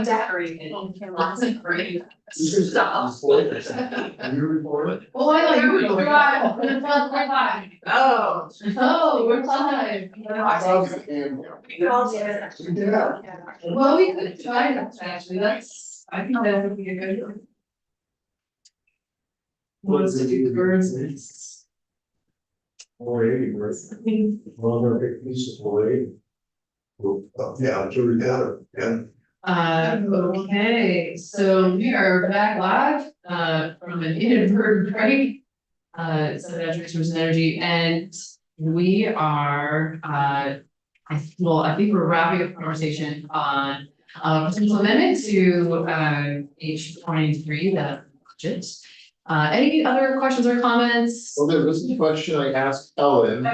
decorated and lots of great stuff. You recorded? Oh, I like you. We're live. We're live. Oh, we're live. Yeah. Well, we could try that actually. I think that would be a good one. Wants to do birds nests. 480 birds. Well, they're a big piece of 480. Yeah, I'm sure we got it, yeah. Okay, so we are back live, from an inadvertent break. So Natural Resources and Energy, and we are, I think we're wrapping up the conversation on, potential amendment to, H 23, the budget. Any other questions or comments? Well, there was a question I asked Ellen.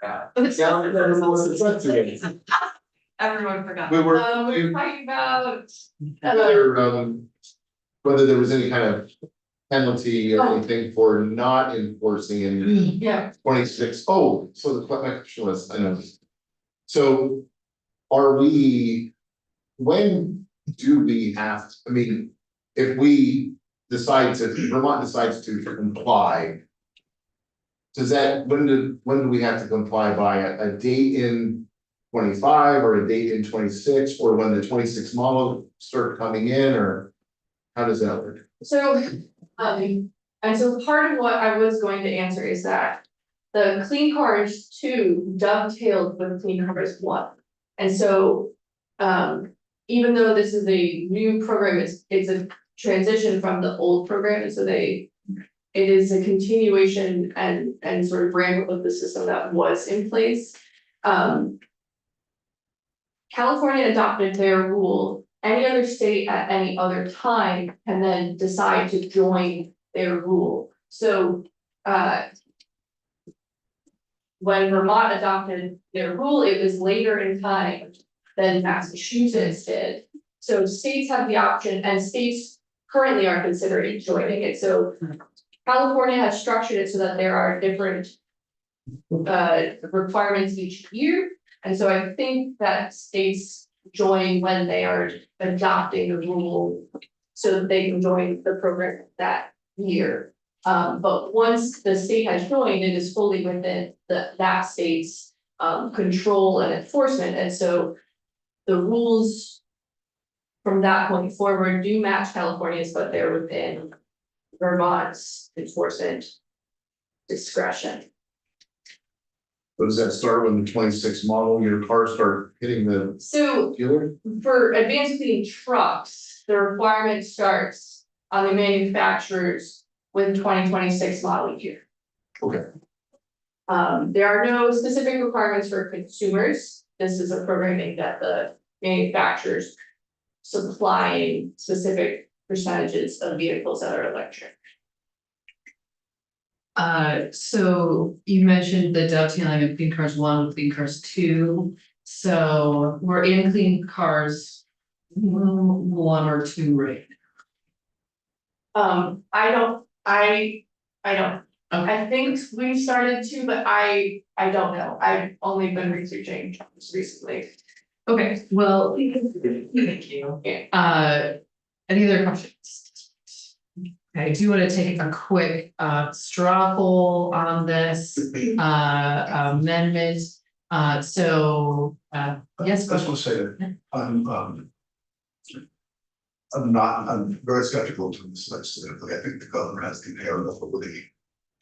Yeah, Everyone forgot. We were talking about. whether there was any kind of penalty or anything for not enforcing in Yeah. 26. Oh, so the my question was, I know. So are we, when do we have, I mean, if we decide to, Vermont decides to comply, does that, when do we have to comply by a date in 25 or a date in 26, or when the 26 model start coming in, or how does that work? So, and so part of what I was going to answer is that the Clean Cars 2 dovetailed with Clean Cars 1. And so, even though this is a new program, it's a transition from the old program, and so it is a continuation and sort of ramp up of the system that was in place. California adopted their rule. Any other state at any other time can then decide to join their rule. So, when Vermont adopted their rule, it was later in time than Massachusetts did. So states have the option, and states currently are considering joining it. So California has structured it so that there are different requirements each year. And so I think that states join when they are adopting the rule so that they can join the program that year. But once the state has joined, it is fully within that state's control and enforcement. And so the rules from that point forward do match California's, but they're within Vermont's enforcement discretion. But does that start when the 26 model, your cars start hitting the So dealer? for advanced clean trucks, the requirement starts on the manufacturers with 2026 model year. Okay. There are no specific requirements for consumers. This is a programming that the manufacturers supplying specific percentages of vehicles that are electric. So you mentioned the dovetailing of Clean Cars 1 with Clean Cars 2. So we're in Clean Cars 1 or 2 right I don't. Okay. I think we started to, but I don't know. I've only been researching this recently. Okay, well, thank you. Yeah. Any other questions? Okay, I do want to take a quick straw poll on this amendment. So yes, I just want to say that I'm very skeptical to this legislatively. I think the governor has the inherent ability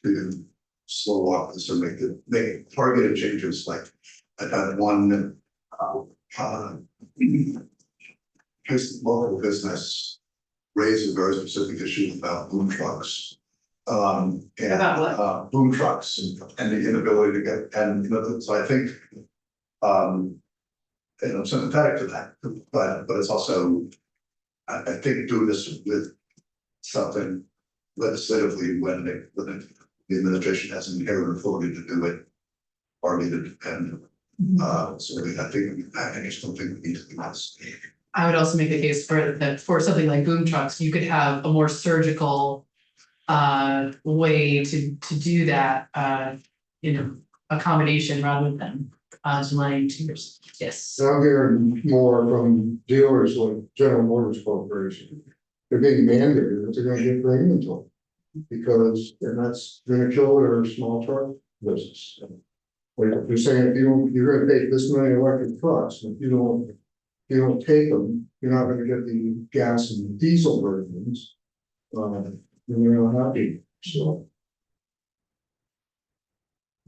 to slow walk this or make targeted changes. Like I've had one local business raise a very specific issue about boom trucks. And About what? Boom trucks and the inability to get, and so I think and I'm sympathetic to that, but it's also, I think doing this with something legislatively when the administration has an inherent authority to do it, targeted and so I just don't think we need to do this. I would also make the case for something like boom trucks, you could have a more surgical way to do that, accommodation rather than July 2 years, yes. I'm hearing more from dealers like General Motors Corporation. They're being mandated that they're gonna get for inventory. Because, and that's gonna kill their small truck business. Like they're saying, if you don't, you're gonna take this many electric trucks, and if you don't take them, you're not gonna get the gas and diesel versions. And you're not happy, so.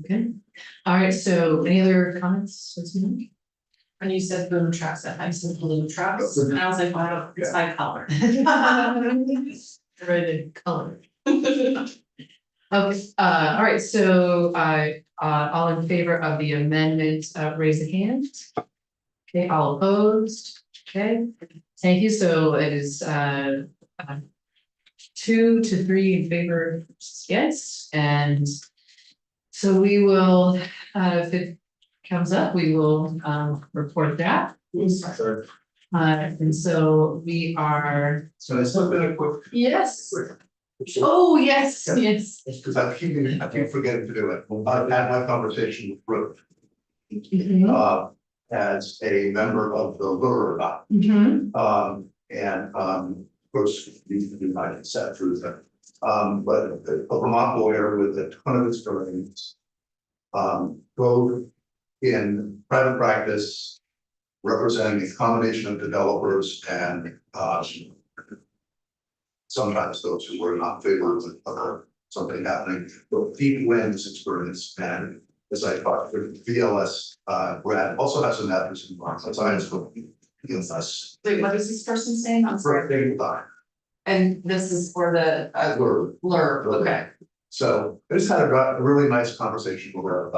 Okay, all right, so any other comments? Let's move. And you said boom trucks, I said blue trucks, and I was like, wow, it's high color. Red color. Okay, all right, so all in favor of the amendment, raise a hand. Okay, all opposed, okay, thank you, so it is 2 to 3 in favor, yes, and so we will, if it comes up, we will report that. And so we are, So it's not been a quick. yes, oh, yes, yes. Because I keep forgetting to do it. I've had my conversation with Brooke, Mhm. as a member of the Lure. Mhm. Of course, you might have sat through that. But a Vermont lawyer with a ton of experience. Both in private practice, representing a combination of developers and, sometimes those who were not favored of something happening, but deep winds experience. And as I talked with VLS, Brad also has an advocacy in environmental science, but VLS. Wait, what is this person's name? I'm sorry. And this is for the blur, okay. So I just had a really nice conversation with her,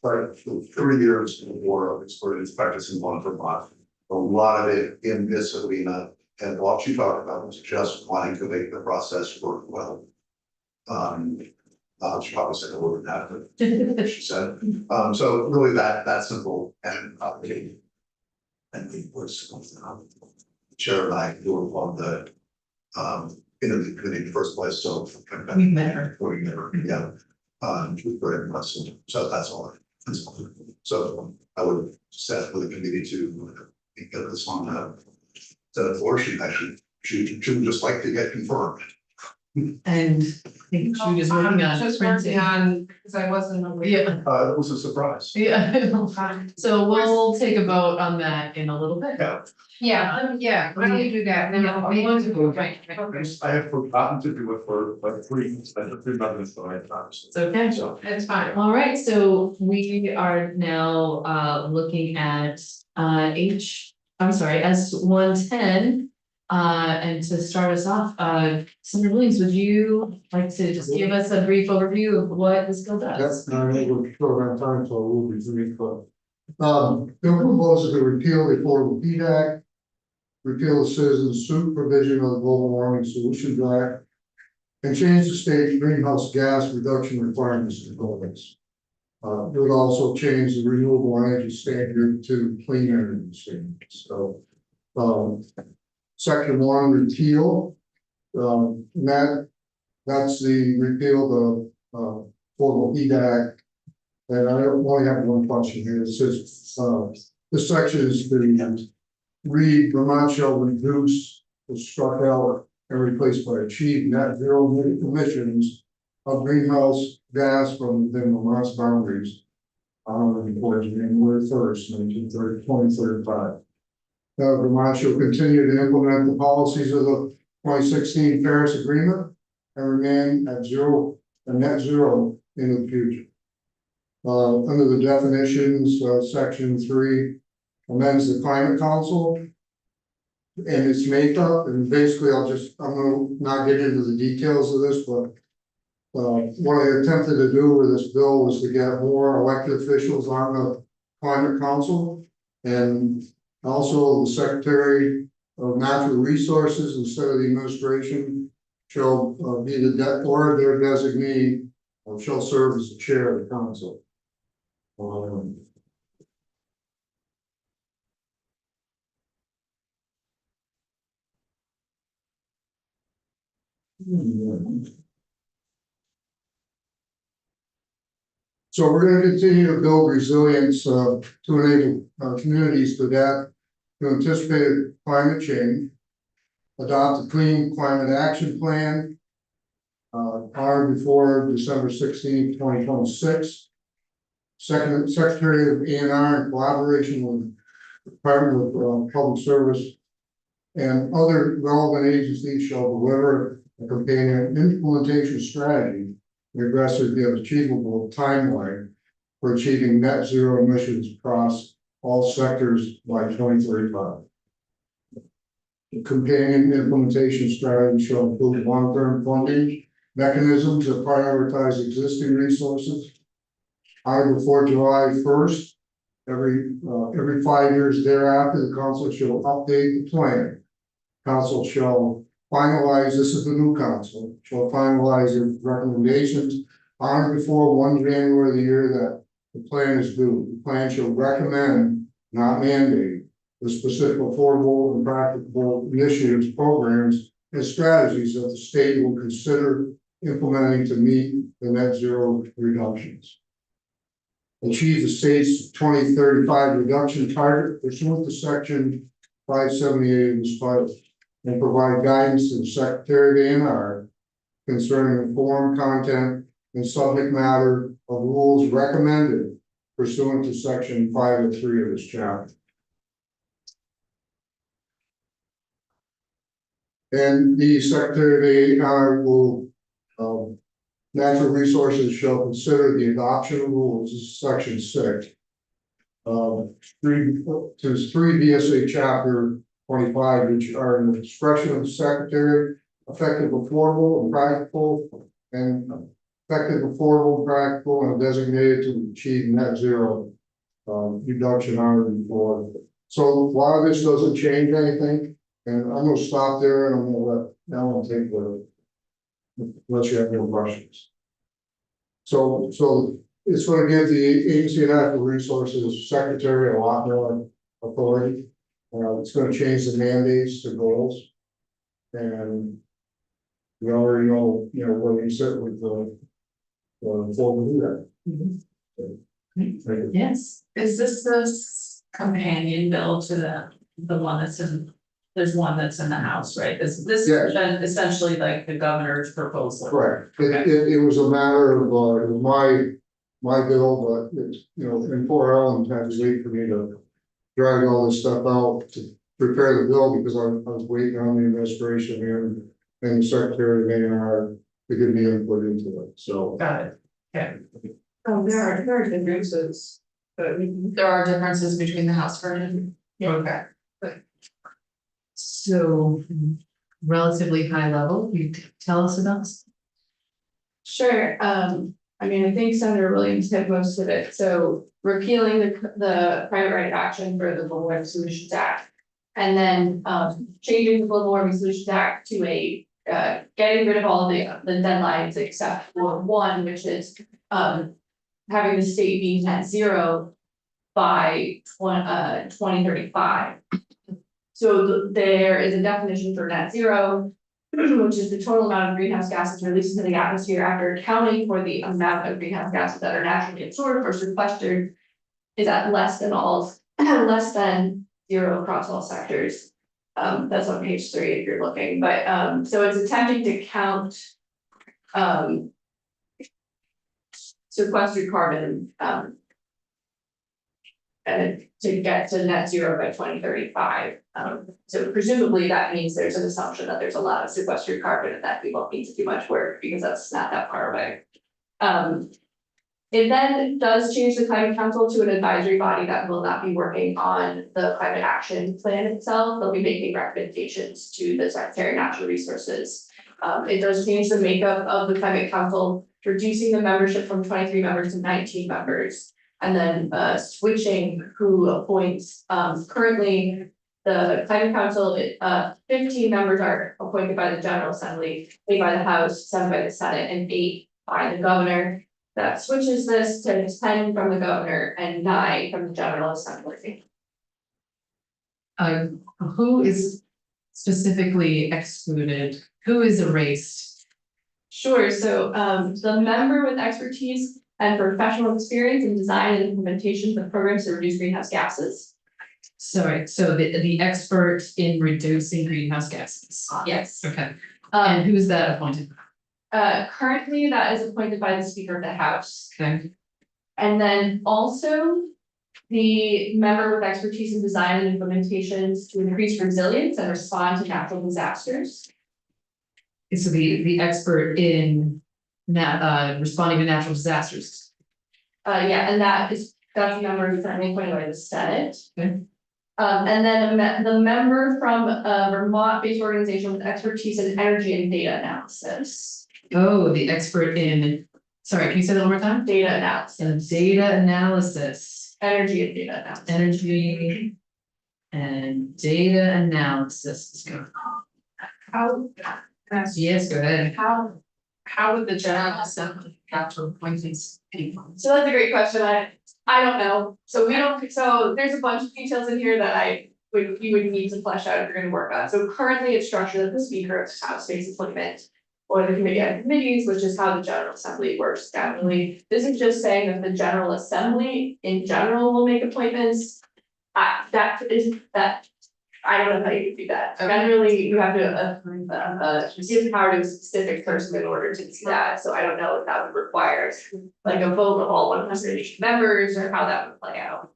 for 3 years more of experience practicing law in Vermont. A lot of it in this arena, and what she talked about was just wanting to make the process work well. She probably said a word that, but she said, so really that simple and it was, Chair and I were on the interview committee in the first place, so. We met her. We met her, yeah. She was very impressive, so that's all. So I would set with the committee to get this on the floor. She actually, she would just like to get confirmed. And I think she was working on. Just working on, because I wasn't aware. Yeah, It was a surprise. yeah. So we'll take a vote on that in a little bit. Yeah. Why don't we do that? Then Yeah, we want to go right. I have forgotten to do it for like 3 months, so I thought. It's okay. So, It's fine. All right, so we are now looking at S110. And to start us off, Senator Williams, would you like to just give us a brief overview of what this bill does? That's not able to short on time, so we'll be brief, but. Bill proposes to repeal the Affordable Heat Act, repeal the citizen suit provision of the Global Warming Solutions Act, and change the state greenhouse gas reduction requirements in buildings. It would also change the renewable energy standard to clean energy standard. So, Section 1 repeal, that's the repeal of Affordable Heat Act. And I only have one question here. It says, this section is to read Vermont shall reduce, was struck out and replaced by achieve net zero emissions of greenhouse gas from within Vermont's boundaries before January 1st, 2035. Vermont shall continue to implement the policies of the 2016 Paris Agreement and remain at net zero in the future. Under the definitions, section 3 amends the Climate Council and its makeup, and basically I'm gonna not get into the details of this, but what I attempted to do with this bill was to get more elected officials on the Climate Council, and also the Secretary of Natural Resources instead of the administration shall be the or their designee shall serve as the chair of the council. So we're gonna continue to build resilience to enable communities to adapt to anticipated climate change. Adopt a clean climate action plan. On before December 16, 2026. Second, Secretary of A&R in collaboration with Department of Public Service and other relevant agencies shall deliver a companion implementation strategy and aggressively achievable timeline for achieving net zero emissions across all sectors by 2035. The companion implementation strategy shall include long-term funding mechanisms that prioritize existing resources. On before July 1st, every 5 years thereafter, the council shall update the plan. Council shall finalize, this is the new council, shall finalize its recommendations on before 1 January of the year that the plan is due. The plan shall recommend, not mandate, the specific affordable and practicable initiatives, programs, and strategies that the state will consider implementing to meet the net zero reductions. Achieve the state's 2035 reduction target pursuant to section 578 of this title, and provide guidance to the Secretary of A&R concerning the form, content, and subject matter of rules recommended pursuant to section 503 of this chapter. And the Secretary of A&R will natural resources shall consider the adoption of rules, this is section 6. 3 VSA chapter 25, which are in the discretion of the Secretary, effective, affordable, and practical, and designated to achieve net zero reduction on before. So while this doesn't change anything, and I'm gonna stop there and I'm gonna let Alan take the, unless you have no questions. So it's going to give the Agency of Natural Resources Secretary a lot more authority. It's going to change the mandates to goals. And we already know, where we sit with the before we do that. Yes. Is this companion bill to the one that's in, there's one that's in the House, right? This Yeah. is essentially like the governor's proposal. Correct. It was a matter of, it was my bill, but it's, and poor Ellen had to wait for me to drag all this stuff out to prepare the bill because I was waiting on the administration and the Secretary of A&R to give me input into it, so. Got it. Okay. There are differences, but There are differences between the House version. Okay. So relatively high level, you tell us about. sure, I mean, I think Senator Williams hit most of it, so repealing the private right of action for the Global Warming Solutions Act. And then, changing the Global Warming Solutions Act to a, getting rid of all of the deadlines except for one, which is, having the state be net zero by 2035. So there is a definition for net zero, which is the total amount of greenhouse gases released into the atmosphere after accounting for the amount of greenhouse gases that are naturally absorbed or sequestered, is at less than zero across all sectors. That's on page 3 if you're looking, but so it's attempting to count sequestered carbon and to get to net zero by 2035. So presumably that means there's an assumption that there's a lot of sequestered carbon and that we won't need to do much work because that's not that far away. It then does change the Climate Council to an advisory body that will not be working on the climate action plan itself. They'll be making recommendations to the Secretary of Natural Resources. It does change the makeup of the Climate Council, reducing the membership from 23 members to 19 members. And then switching who appoints, currently the Climate Council, 15 members are appointed by the General Assembly, 8 by the House, 7 by the Senate, and 8 by the Governor. That switches this to 10 from the Governor and 9 from the General Assembly. Who is specifically excluded? Who is erased? Sure, so the member with expertise and professional experience in design and implementation of programs to reduce greenhouse gases. Sorry, so the expert in reducing greenhouse gases. Yes. Okay, and who's that appointed? Currently that is appointed by the Speaker of the House. Okay, And then also the member with expertise in design and implementations to increase resilience and respond to natural disasters. so the expert in responding to natural disasters. Yeah, and that's a member currently appointed by the Senate. Okay. And then the member from a Vermont-based organization with expertise in energy and data analysis. Oh, the expert in, sorry, can you say that one more time? Data analysis, Data analysis, energy and data analysis. energy and data analysis. Let's go. How, Yes, go ahead. how would the General Assembly have to appoint these people? So that's a great question. I don't know. So we don't, so there's a bunch of details in here that you would need to flesh out if you're gonna work on. So currently it's structured that the Speaker of the House makes appointment. Or the committee on committees, which is how the General Assembly works generally. This is just saying that the General Assembly in general will make appointments. I don't know how you do that. Okay. Generally, you have to give power to a specific person in order to do that, so I don't know if that would require like a vote of all 100 members or how that would play out.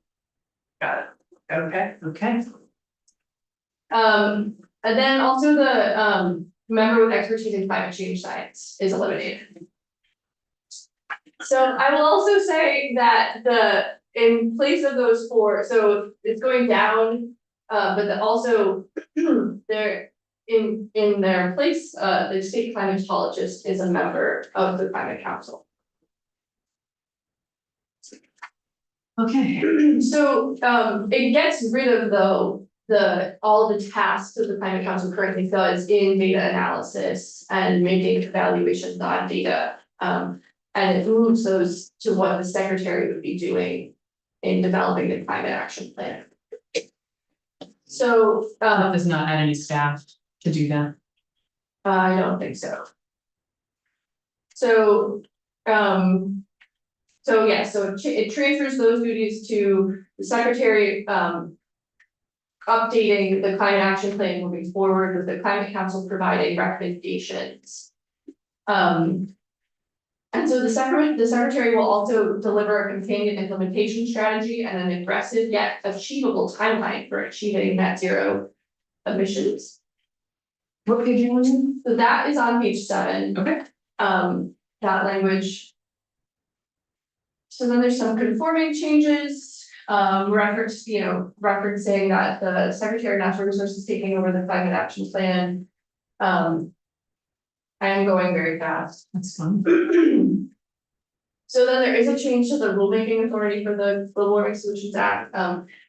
Got it. Okay. Okay. And then also the member with expertise in climate change science is eliminated. So I will also say that in place of those four, so it's going down, but also they're in their place, the state climatologist is a member of the climate council. Okay. So it gets rid of though all the tasks that the climate council currently does in data analysis and making evaluations on data. And it moves those to what the secretary would be doing in developing the climate action plan. So Does not add any staff to do that. I don't think so. So it transfers those duties to the secretary, updating the climate action plan moving forward with the climate council providing recommendations. And so the secretary will also deliver a companion implementation strategy and an aggressive yet achievable timeline for achieving net zero emissions. What page are you on? So that is on page 7. Okay. That language. So then there's some conforming changes, referencing that the Secretary of Natural Resources is taking over the climate action plan. I am going very fast. That's fine. So then there is a change to the rulemaking authority for the Global Warming Solutions Act.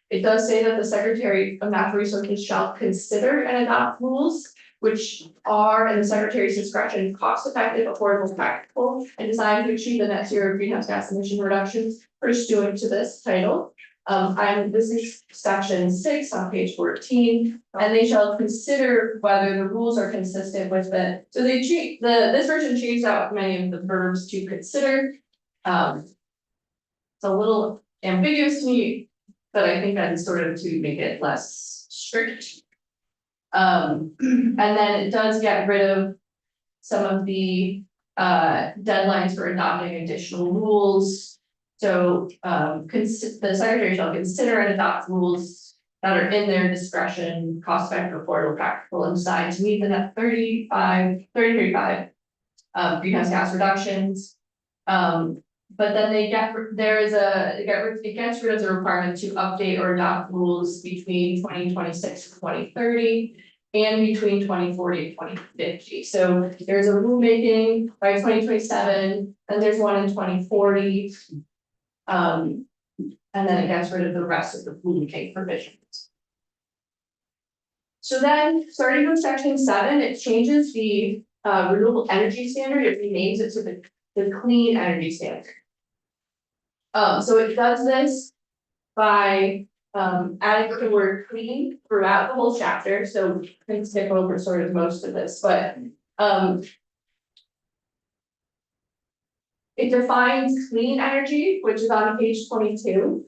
It does say that the Secretary of Natural Resources shall consider and adopt rules which are in the Secretary's discretion, cost effective, affordable, practical, and designed to achieve the net zero greenhouse gas emission reductions pursuant to this title. This is section 6 on page 14, and they shall consider whether the rules are consistent with so they change this version changed out many of the verbs to consider. It's a little ambiguous to me, but I think that is sort of to make it less strict. And then it does get rid of some of the deadlines for adopting additional rules. So the Secretary shall consider and adopt rules that are in their discretion, cost effective, affordable, practical, and designed to meet the net 3035 greenhouse gas reductions. But then it gets rid of the requirement to update or adopt rules between 2026 and 2030 and between 2040 and 2050. So there's a rulemaking by 2027, and there's one in 2040. And then it gets rid of the rest of the rulemaking provisions. So then, starting with section 7, it changes the renewable energy standard. It renames it to the clean energy standard. So it does this by adding the word clean throughout the whole chapter. So I can skip over sort of most of this, but it defines clean energy, which is on page 22.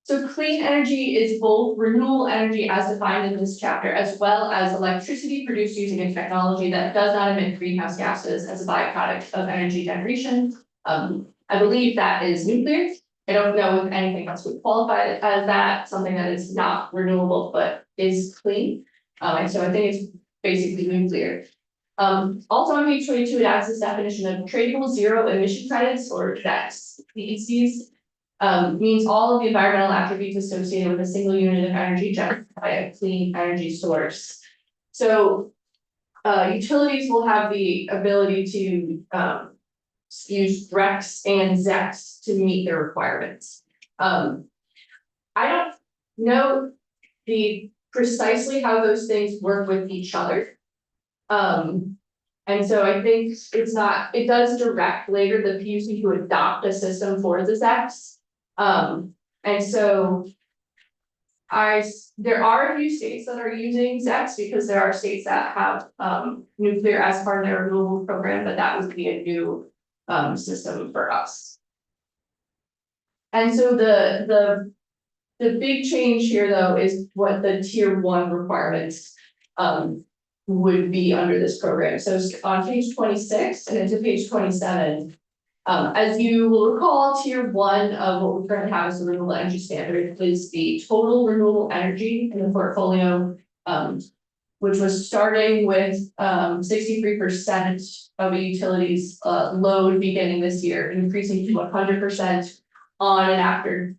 So clean energy is both renewable energy as defined in this chapter, as well as electricity produced using a technology that does not emit greenhouse gases as a byproduct of energy generation. I believe that is nuclear. I don't know if anything else would qualify as that, something that is not renewable but is clean. And so I think it's basically nuclear. Also on page 22, it adds this definition of tradable zero emission credits, or TECs, PECs. Means all of the environmental attributes associated with a single unit of energy generated by a clean energy source. So utilities will have the ability to use RECs and ZECs to meet their requirements. I don't know precisely how those things work with each other. And so I think it does direct later the PUC to adopt a system for the ZECs. And so there are a few states that are using ZECs because there are states that have nuclear as part of their renewable program, but that would be a new system for us. And so the big change here though is what the tier 1 requirements would be under this program. So on page 26 and into page 27. As you will recall, tier 1 of what we currently have as the renewable energy standard is the total renewable energy in the portfolio, which was starting with 63% of a utility's load beginning this year, increasing to 100% on and after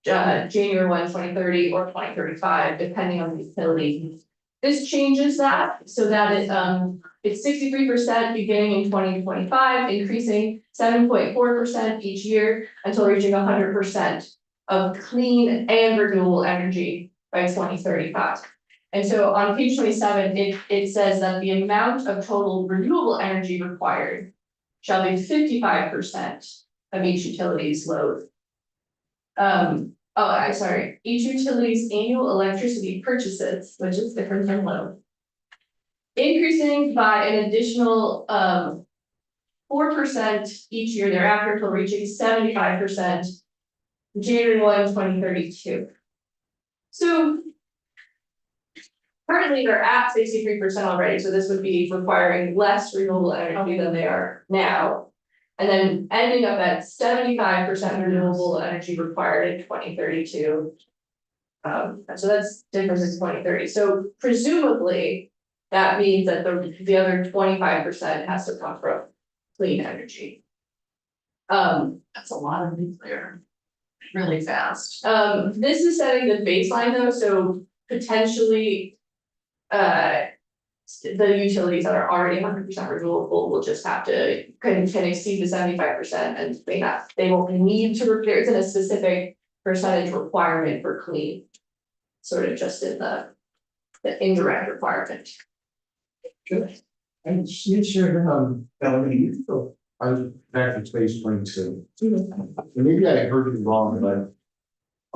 January 1, 2030 or 2035, depending on the utility. This changes that so that it's 63% beginning in 2025, increasing 7.4% each year until reaching 100% of clean and renewable energy by 2035. And so on page 27, it says that the amount of total renewable energy required shall be 55% of each utility's load. Each utility's annual electricity purchases, which is different than load, increasing by an additional 4% each year thereafter until reaching 75% January 1, 2032. So currently they're at 63% already, so this would be requiring less renewable energy than they are now. And then ending up at 75% renewable energy required in 2032. And so that's different in 2030. So presumably that means that the other 25% has to come from clean energy. That's a lot of nuclear, really fast. This is setting the baseline though, so potentially the utilities that are already 100% renewable will just have to can exceed the 75%, and they won't need to repair. It's in a specific percentage requirement for clean, sort of just in the indirect requirement. I'm sure, I'm back to page 22. And maybe I heard you wrong, but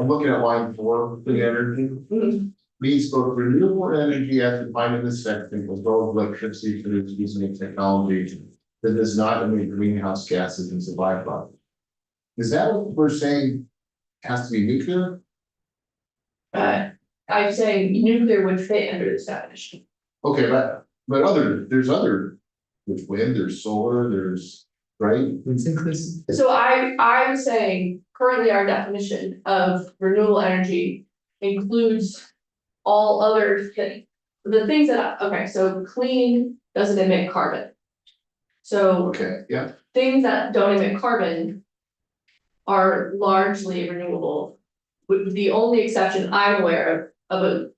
I'm looking at line 4, clean energy. Means both renewable energy as defined in this section, as well as electricity produced using technology that does not emit greenhouse gases as a byproduct. Is that what we're saying has to be nuclear? I'm saying nuclear would fit under this definition. Okay, but there's wind, there's solar, there's, right? It's inclusive. So I was saying currently our definition of renewable energy includes all other things, the things that, so clean doesn't emit carbon. So Okay, yeah. things that don't emit carbon are largely renewable. The only exception I'm aware of a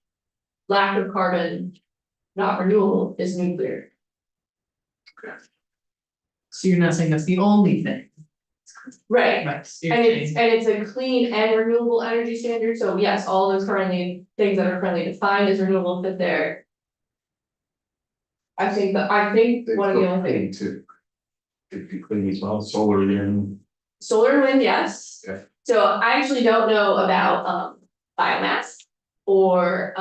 lack of carbon, not renewable, is nuclear. So you're not saying that's the only thing. Right. Right. So you're And saying- it's a clean and renewable energy standard, so yes, all those things that are currently defined as renewable fit there. I think one of the only things, To if you clean as well, solar and. solar and wind, yes. Okay. So I actually don't know about biomass or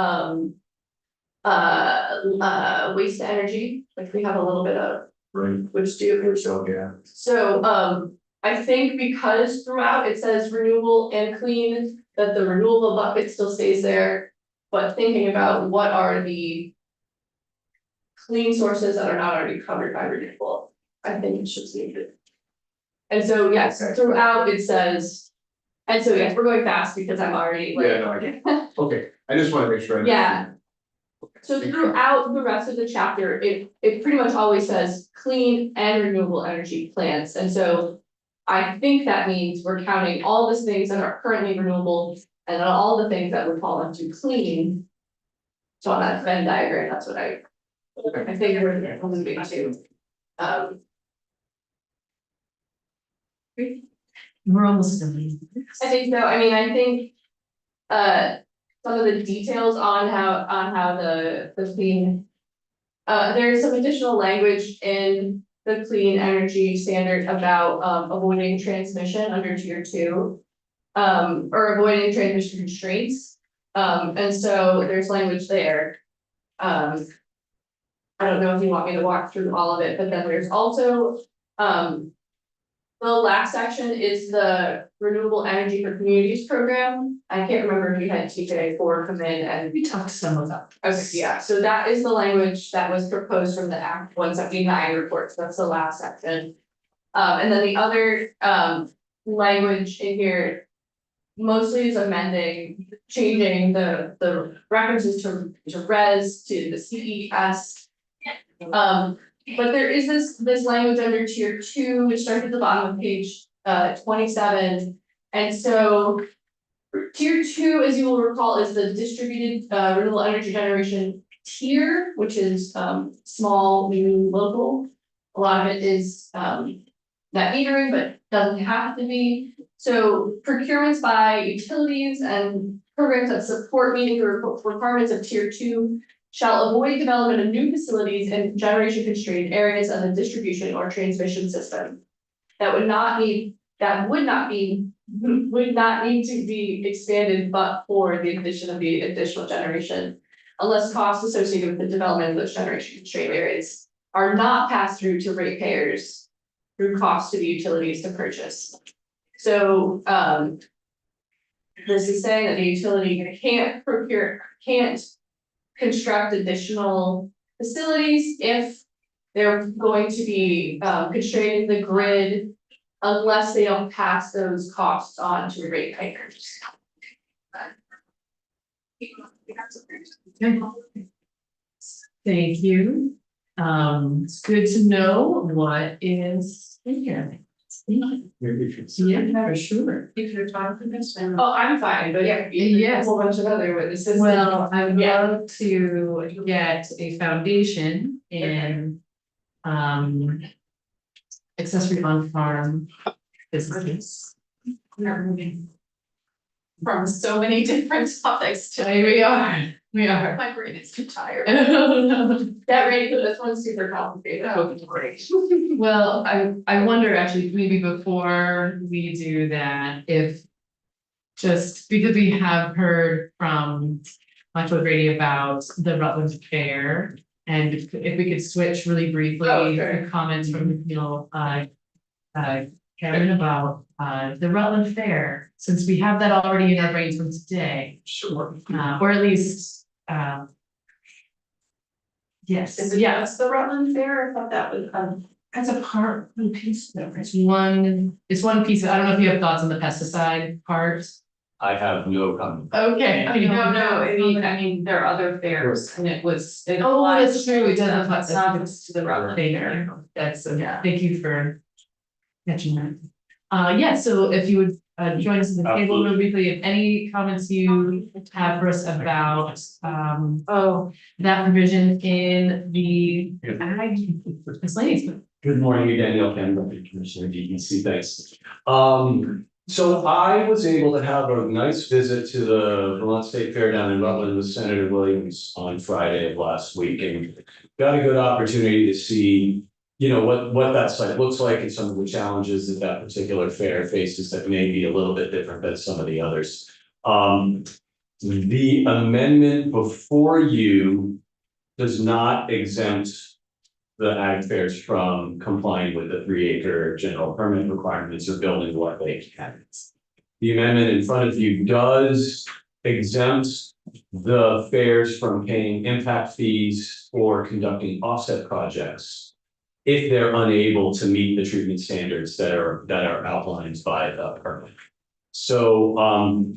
waste energy, which we have a little bit of Right. which do. Yeah. So, I think because throughout it says renewable and clean, that the renewable bucket still stays there. But thinking about what are the clean sources that are not already covered by renewable, I think it should be good. And so, yes, throughout it says, and so, yes, we're going fast because I'm already like. Yeah, no, Okay, I just wanna make sure. Yeah. So throughout the rest of the chapter, it pretty much always says clean and renewable energy plants, and so. I think that means we're counting all the things that are currently renewable and then all the things that would fall into clean. So on that Venn diagram, that's what I think we're moving to. We're almost done. I think so, I mean, I think. Some of the details on how the clean. There's some additional language in the clean energy standard about avoiding transmission under tier 2. Or avoiding transmission constraints. And so there's language there. I don't know if you want me to walk through all of it, but then there's also, the last section is the Renewable Energy for Communities program. I can't remember if you had TJ4 come in and. We talked to some of them. Okay, yeah, so that is the language that was proposed from the Act 179 report, so that's the last section. And then the other, language in here. Mostly is amending, changing the references to res, to the CES. But there is this language under tier 2, which starts at the bottom of page 27. And so tier 2, as you will recall, is the distributed renewable energy generation tier, which is small, medium, local. A lot of it is net metering, but doesn't have to be. So procurements by utilities and programs that support meeting the requirements of tier 2 shall avoid development of new facilities in generation constrained areas of the distribution or transmission system. That would not need to be expanded but for the addition of the additional generation. Unless costs associated with the development of those generation constrained areas are not passed through to ratepayers through costs to the utilities to purchase. So, this is saying that the utility can't construct additional facilities if they're going to be constraining the grid unless they don't pass those costs on to ratepayers. Thank you. It's good to know what is in here. Yeah, for sure. If you're talking this. Oh, I'm fine, but yeah, Yes. a whole bunch of other witnesses. Well, I would Yeah. love to get a foundation in accessory on farm businesses. From so many different topics to. We are. My brain is too tired. Well, Get ready for this one, super complicated. I wonder actually, maybe before we do that, if just because we have heard from Muchwood Radio about the Rutland Fair, and if we could switch really briefly, Oh, sure. the comments from, Kevin about the Rutland Fair, since we have that already in our brains from today. Sure. Or at least, yes, Is it just the Rutland Fair? I thought that was, as a part, one piece, it's one piece, I don't know if you have thoughts on the pesticide part. I have no comment. Okay. No, I mean, there are other fairs and it was. Oh, that's true, it doesn't apply It's not just to the Rutland Thank Fair. you, that's, Yeah. thank you for catching that. Yeah, so if you would join us at the table real briefly, if any comments you have for us about that provision in the ag miscellaneous. Good morning, Danielle Campbell, Commissioner DEC, thanks. So I was able to have a nice visit to the Vermont State Fair down in Rutland with Senator Williams on Friday of last week, and got a good opportunity to see, what that site looks like and some of the challenges that particular fair faces that may be a little bit different than some of the others. The amendment before you does not exempt the ag fairs from complying with the 3 acre general permit requirements or building what they can. The amendment in front of you does exempt the fairs from paying impact fees or conducting offset projects if they're unable to meet the treatment standards that are outlined by the permit. So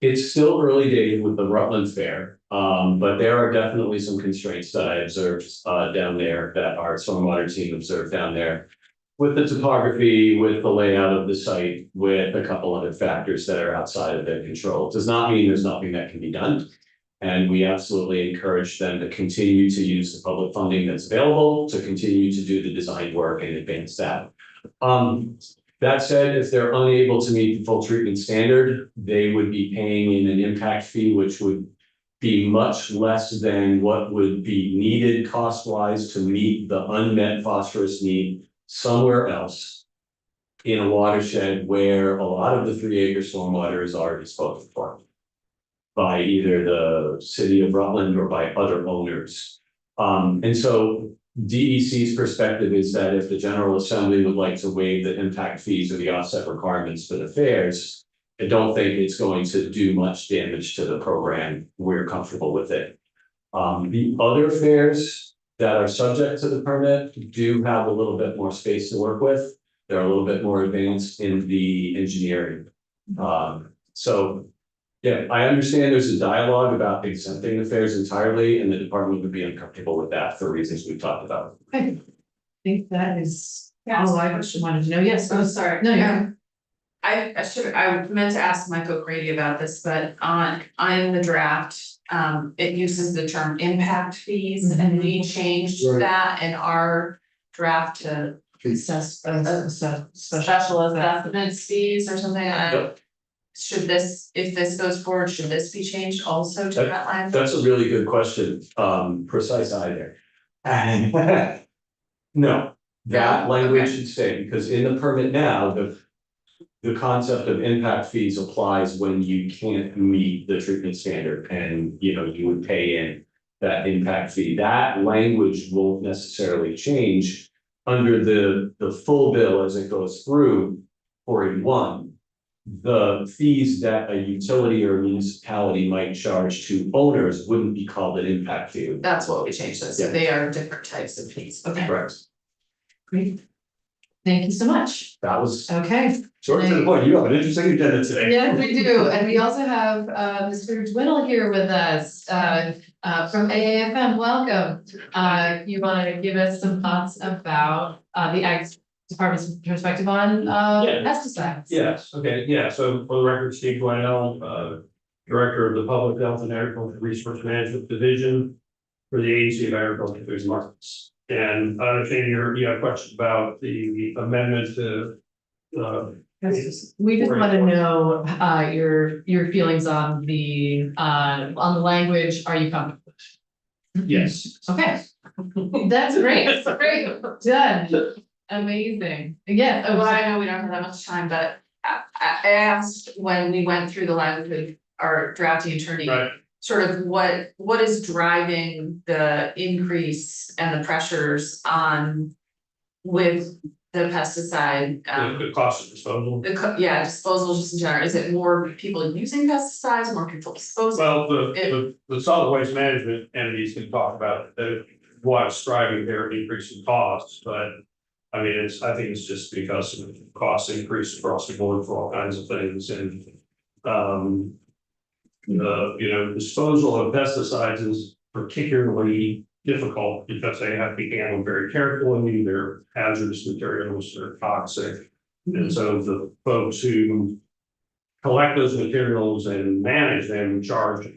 it's still early days with the Rutland Fair, but there are definitely some constraints that I observed down there that our stormwater team observed down there. With the topography, with the layout of the site, with a couple other factors that are outside of their control. It does not mean there's nothing that can be done. And we absolutely encourage them to continue to use the public funding that's available, to continue to do the design work and advance that. That said, if they're unable to meet the full treatment standard, they would be paying in an impact fee, which would be much less than what would be needed cost-wise to meet the unmet phosphorus need somewhere else in a watershed where a lot of the 3 acre stormwater is already spoken for by either the city of Rutland or by other owners. And so DEC's perspective is that if the General Assembly would like to waive the impact fees or the offset requirements for the fairs, I don't think it's going to do much damage to the program. We're comfortable with it. The other fairs that are subject to the permit do have a little bit more space to work with. They're a little bit more advanced in the engineering. So yeah, I understand there's a dialogue about exempting the fairs entirely, and the department would be uncomfortable with that for reasons we've talked about. I think that is all I wanted to know. Yes, Oh, sorry. No, yeah. I meant to ask Mike O'Grady about this, but on the draft, it uses the term impact fees, and we changed Right. that in our draft to special assessments fees or something. Yep. Should this, if this goes forward, should this be changed also to that language? That's a really good question. Precise eye there. No, that No? language Okay. should stay, because in the permit now, the concept of impact fees applies when you can't meet the treatment standard, and you would pay in that impact fee. That language won't necessarily change under the full bill as it goes through 481. The fees that a utility or a municipality might charge to owners wouldn't be called an impact fee. That's what we changed this, Yeah. they are different types of fees, okay. Correct. Great. Thank you so much. That was Okay. short to the point. You have an interesting agenda today. Yes, we do. And we also have Mr. Dwinnell here with us from AAFM. Welcome. You want to give us some thoughts about the Ag Department's perspective on pesticides? Yes, okay, yeah, so for the record, Steve Dwinell, Director of the Public Health and Agricultural Resource Management Division for the Agency of Agriculture, Foods and Markets. And I understand you have questions about the amendment to We just want to know your feelings on the language. Are you comfortable? yes. Okay, that's great. Great, done. Amazing. Yeah. Well, I know we don't have that much time, but I asked when we went through the language with our drafting attorney. Right. Sort of what is driving the increase and the pressures on with the pesticide, The cost of disposal. disposal just in general, is it more people using pesticides, more people disposing? Well, the solid waste management entities can talk about what's driving their increase in costs, but I mean, I think it's just because of cost increase across the board for all kinds of things, and disposal of pesticides is particularly difficult because they have to be handled very carefully. They're hazardous materials, they're toxic, and so the folks who collect those materials and manage them charge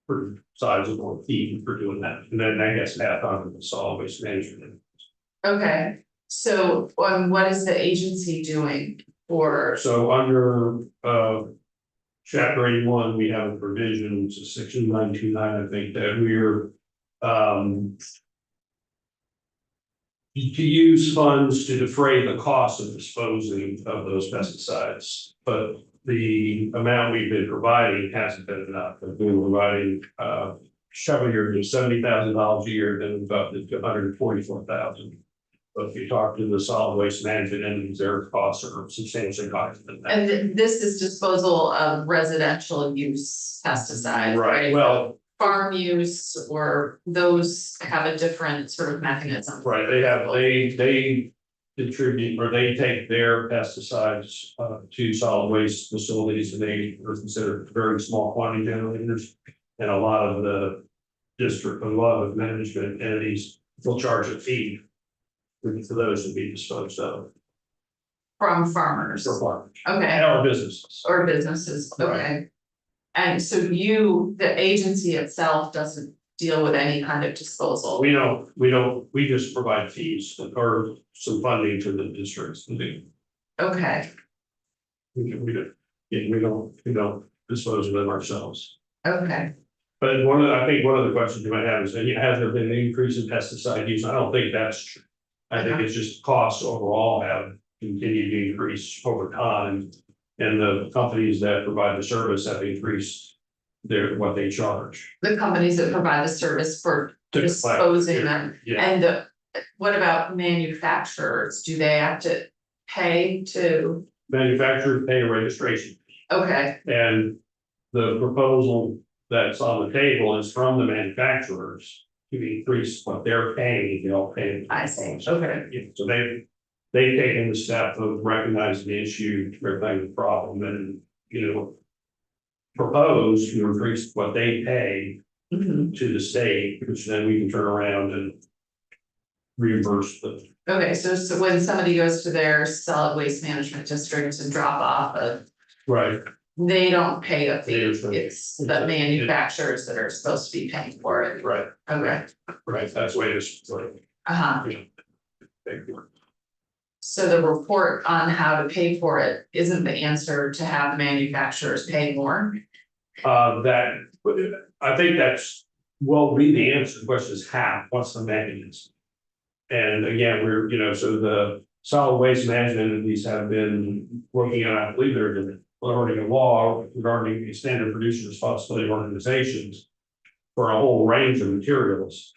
pretty sizable fee for doing that, and then I guess half on the solid waste management. Okay, so what is the agency doing for? So under chapter 81, we have a provision, so section 929, I think, that we're to use funds to defray the cost of disposing of those pesticides, but the amount we've been providing hasn't been enough. We've been providing several years, $70,000 a year, then we've got to $144,000. But if you talk to the solid waste management entities, their costs are substantially higher than that. And this is disposal of residential use pesticides, right? Well, Farm use, or those have a different sort of mechanism. right, they contribute, or they take their pesticides to solid waste facilities, and they are considered very small quantity generators. And a lot of the management entities will charge a fee for those to be disposed of. From farmers, For farmers. okay, Or businesses. or businesses, okay. And so the agency itself doesn't deal with any kind of disposal. We don't, we just provide fees or some funding to the districts. Okay, We don't dispose of them ourselves. okay, But I think one of the questions you might have is, has there been an increase in pesticide use? I don't think that's true. I think it's just costs overall have continued to increase over time. And the companies that provide the service have increased what they charge. the companies that provide the service for disposing them, Yeah, and what about manufacturers, do they have to pay to, manufacturers pay a registration. okay, And the proposal that's on the table is from the manufacturers to increase what they're paying, they'll pay. I see, okay, Yeah, so they've taken the step of recognizing the issue, recognizing the problem, and, propose to increase what they pay mhm. to the state, which then we can turn around and reimburse them. Okay, so when somebody goes to their solid waste management district to drop off Right. they don't pay a fee, They don't. it's the manufacturers that are supposed to be paying for it, Right, okay, right, that's the way it's like. uh-huh. Thank you. So the report on how to pay for it isn't the answer to have manufacturers pay more? I think that's, will be the answer, the question is how, what's the mechanism? And again, so the solid waste management entities have been working on, I believe there's an already a law regarding the standard producer responsibility organizations for a whole range of materials.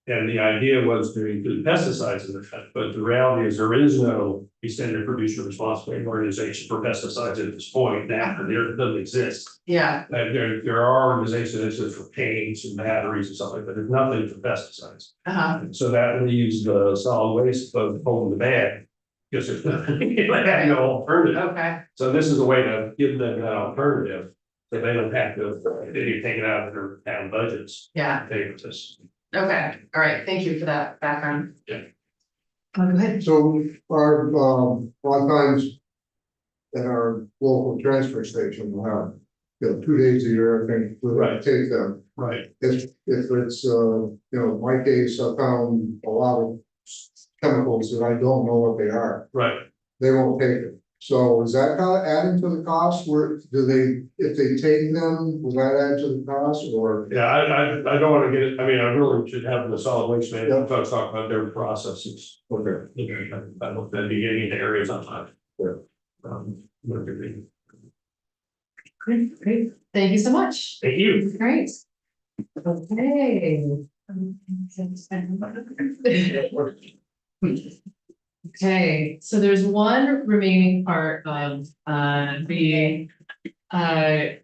And the idea was to include pesticides in that, but the reality is there is no extended producer responsibility organization for pesticides at this point. Now, there doesn't exist. Yeah, There are organizations that for paints and batteries and stuff like that, but there's nothing for pesticides. uh-huh, So that leaves the solid waste of holding the bag. Because there's nothing, like having no alternative. okay, So this is a way to give them that alternative. So they don't have to, they take it out of their town budgets. yeah, Pay for this. okay, all right, thank you for that background. Yeah. Go ahead. So our, a lot of times. At our local transfer station, we'll have, 2 days a year, I think, we'll Right. take them. Right. If it's, my case, I found a lot of chemicals that I don't know what they are, Right. they won't take it. So is that kind of adding to the cost, where do they, if they take them, will that add to the cost, or? Yeah, I don't want to get, I really should have the solid waste management folks talk about their processes. Okay. I don't think be getting into areas on time. Yeah. Great, great. Thank you so much. Thank you. Great. Okay. Okay, so there's one remaining part of the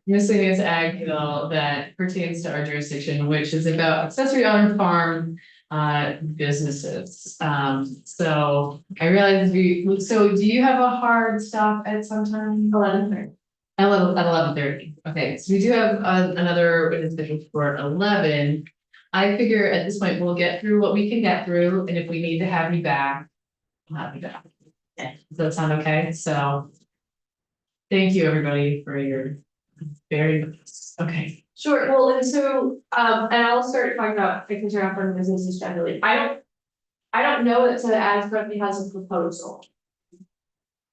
miscellaneous ag bill that pertains to our jurisdiction, which is about accessory on farm businesses. So I realize so do you have a hard stop at some time? 11:30. At 11:30. Okay, so we do have another witness scheduled for 11. I figure at this point, we'll get through what we can get through, and if we need to have you back, we'll have you back. Okay, does that sound okay? So thank you, everybody, for your very, okay. Sure, well, and so, and I'll start talking about taking care of our businesses generally. I don't know that the as currently has a proposal.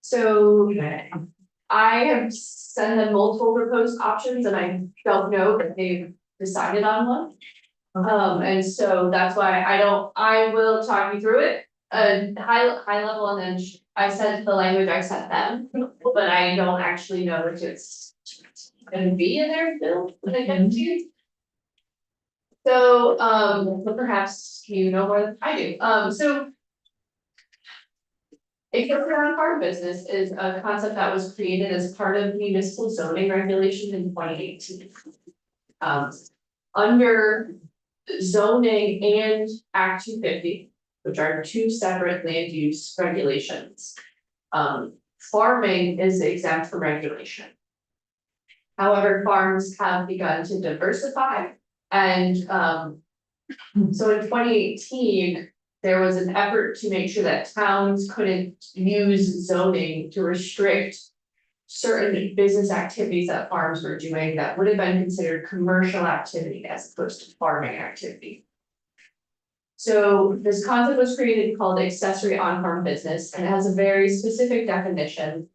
So I have sent them multiple proposed options and I don't know that they've decided on one. And so that's why I will talk you through it, high level, and then I sent the language I sent them, but I don't actually know if it's gonna be in their bill when I get to you. So, but perhaps you know more than I do, so. Accessory on farm business is a concept that was created as part of municipal zoning regulations in 2018. Under zoning and Act 250, which are two separate land use regulations. Farming is exempt from regulation. However, farms have begun to diversify and so in 2018, there was an effort to make sure that towns couldn't use zoning to restrict certain business activities that farms were doing that would have been considered commercial activity as opposed to farming activity. So this concept was created called accessory on-farm business, and it has a very specific definition.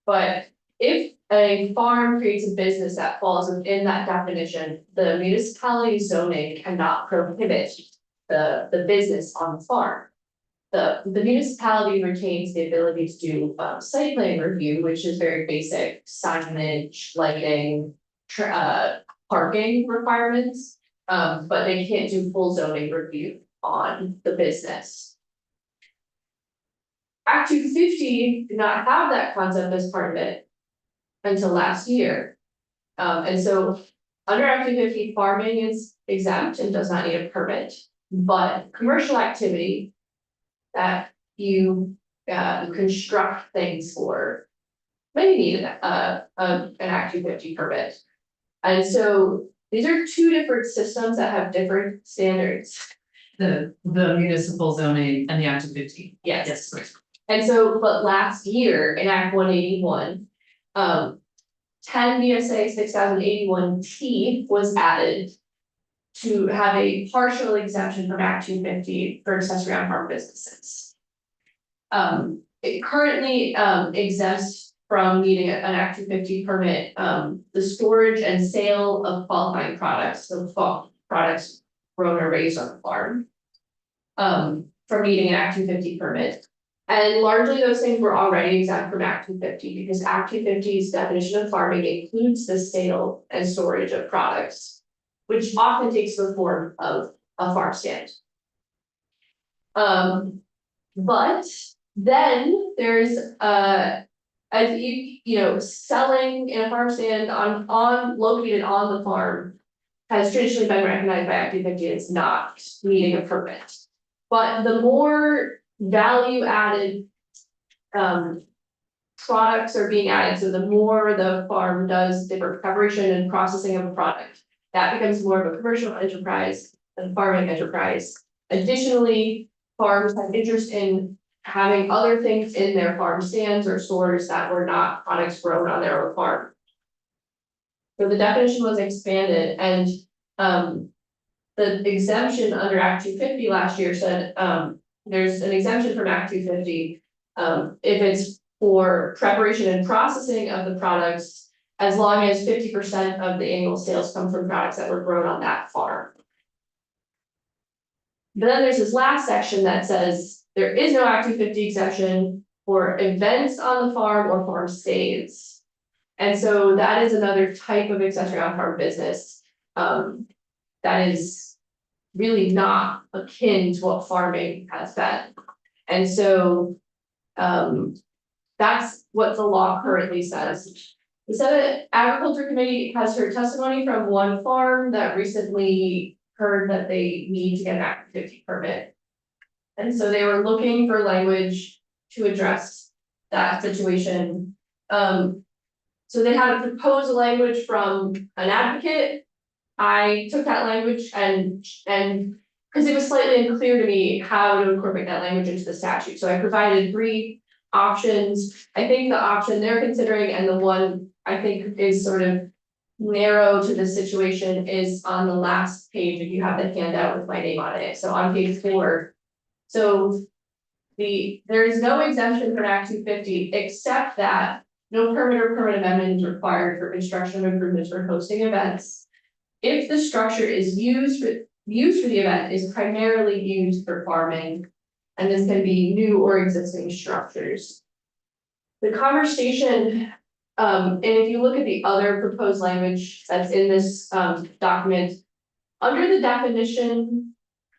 But if a farm creates a business that falls within that definition, the municipality zoning cannot prohibit the business on the farm. The municipality retains the ability to do site plan review, which is very basic signage, lighting, parking requirements. But they can't do full zoning review on the business. Act 250 did not have that concept as part of it until last year. And so under Act 250, farming is exempt and does not need a permit. But commercial activity that you construct things for may need an Act 250 permit. And so these are two different systems that have different standards. The municipal zoning and the Act 250. Yes. Yes. And so, but last year in Act 181, 10 VSA 6081 T was added to have a partial exemption from Act 250 for accessory on farm businesses. It currently exempts from needing an Act 250 permit, the storage and sale of qualifying products, so products grown or raised on the farm. From needing an Act 250 permit. And largely those things were already exempt from Act 250 because Act 250's definition of farming includes the sale and storage of products, which often takes the form of a farm stand. But then there's as you know, selling in a farm stand located on the farm has traditionally been recognized by Act 250 as not needing a permit. But the more value added products are being added, so the more the farm does different preparation and processing of a product, that becomes more of a commercial enterprise than farming enterprise. Additionally, farms have interest in having other things in their farm stands or stores that were not products grown on their own farm. So the definition was expanded and the exemption under Act 250 last year said there's an exemption from Act 250 if it's for preparation and processing of the products, as long as 50% of the annual sales come from products that were grown on that farm. But then there's this last section that says there is no Act 250 exemption for events on the farm or farm stays. And so that is another type of accessory on farm business that is really not akin to what farming has been. And so that's what the law currently says. The Senate Agriculture Committee has heard testimony from one farm that recently heard that they need to get an Act 250 permit. And so they were looking for language to address that situation. So they had a proposed language from an advocate. I took that language and because it was slightly unclear to me how to incorporate that language into the statute. So I provided 3 options. I think the option they're considering and the one I think is sort of narrow to the situation is on the last page if you have the handout with my name on it. So on page 4. So there is no exemption from Act 250 except that no permit or permit amendment is required for construction of improvements or hosting events. If the structure is used for the event is primarily used for farming, and this can be new or existing structures. The conversation, and if you look at the other proposed language that's in this document, under the definition,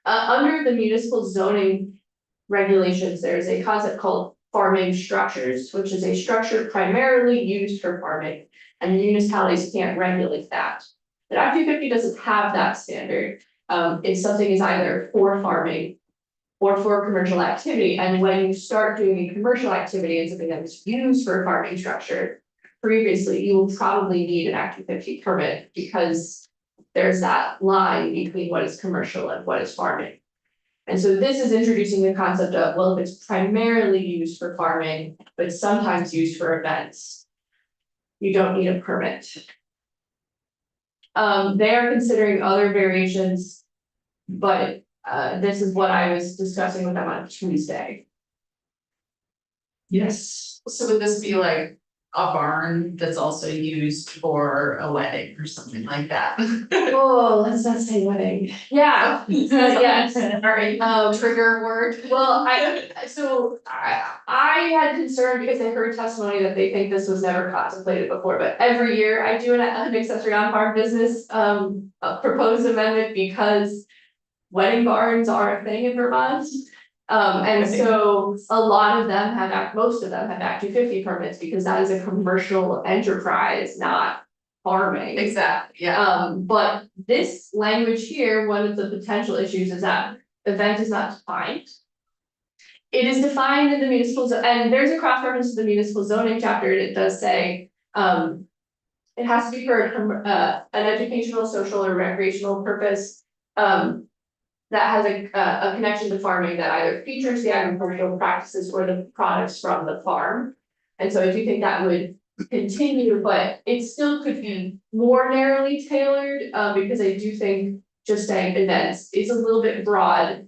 under the municipal zoning regulations, there's a concept called farming structures, which is a structure primarily used for farming, and municipalities can't regulate that. But Act 250 doesn't have that standard. If something is either for farming or for commercial activity, and when you start doing a commercial activity and something that is used for a farming structure, previously, you will probably need an Act 250 permit because there's that line between what is commercial and what is farming. And so this is introducing the concept of, well, if it's primarily used for farming, but sometimes used for events, you don't need a permit. They are considering other variations, but this is what I was discussing with them on Tuesday. Yes. So would this be like a barn that's also used for a wedding or something like that? Oh, let's not say wedding. Yeah, yes. Sorry, trigger word. Well, I had concern because I heard testimony that they think this was never contemplated before, but every year I do an accessory on farm business, a proposed amendment because wedding barns are a thing in Vermont. And so a lot of them most of them have Act 250 permits because that is a commercial enterprise, not farming. Exactly, yeah. But this language here, one of the potential issues is that event is not defined. It is defined in the municipal, and there's a cross reference to the municipal zoning chapter, and it does say, it has to be for an educational, social, or recreational purpose. That has a connection to farming that either features the agricultural practices or the products from the farm. And so I do think that would continue, but it still could be more narrowly tailored, because I do think just saying events is a little bit broad.